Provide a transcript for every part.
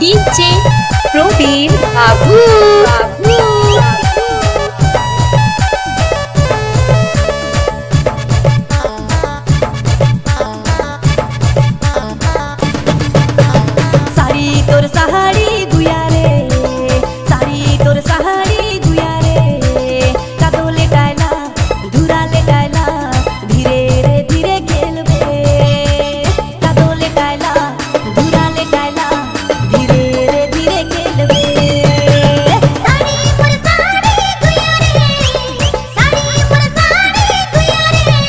DJ प्रवीण बाबू साड़ी तोर सहारी गुया रे, साड़ी तोर सहारी गुया रे, कादो ले डायला धुरा ले डायला धीरे रे धीरे खेलबे, कादो ले डायला धुरा ले डायला धीरे रे धीरे खेलबे। साड़ी मोर सहारी गुया रे, साड़ी मोर सहारी गुया रे,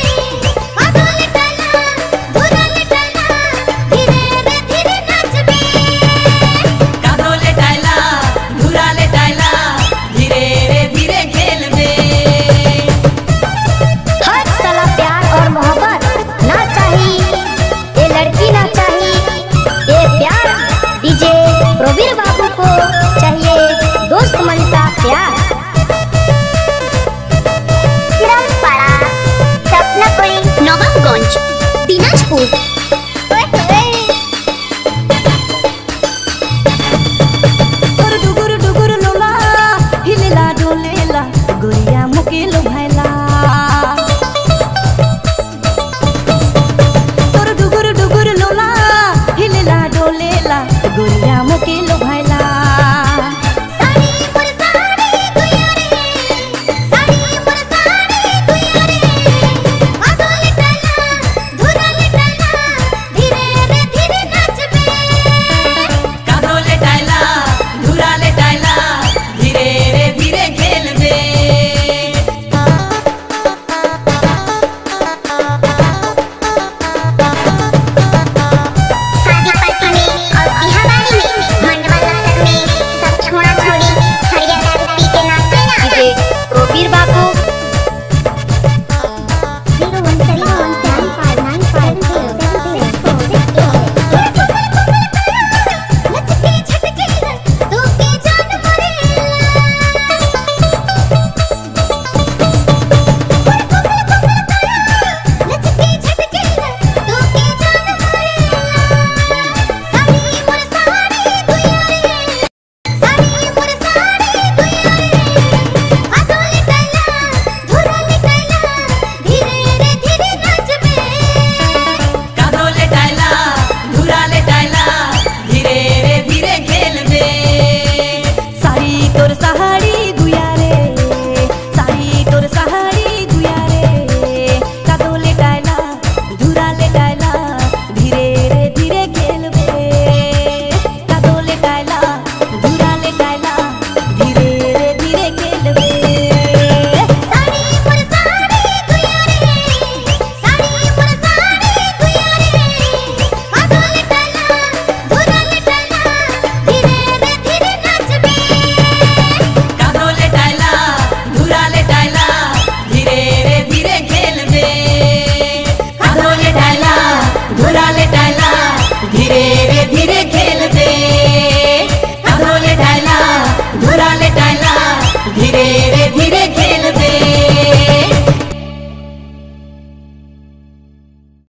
कादो ले डायला धुरा ले डायला धीरे रे धीरे नाचबे, कादो ले डायला धुरा ले डायला धीरे रे धीरे खेलबे। हर साला प्यार और मोहब्बत ना चाहिए, ये लड़की ना चाहिए, ये प्यार डीजे प्रवीण बाबू को चाहिए, दोस्त मन का प्यार। सिरमपाड़ा, सपनापुरी, नवाबगंज, दिनाजपुर।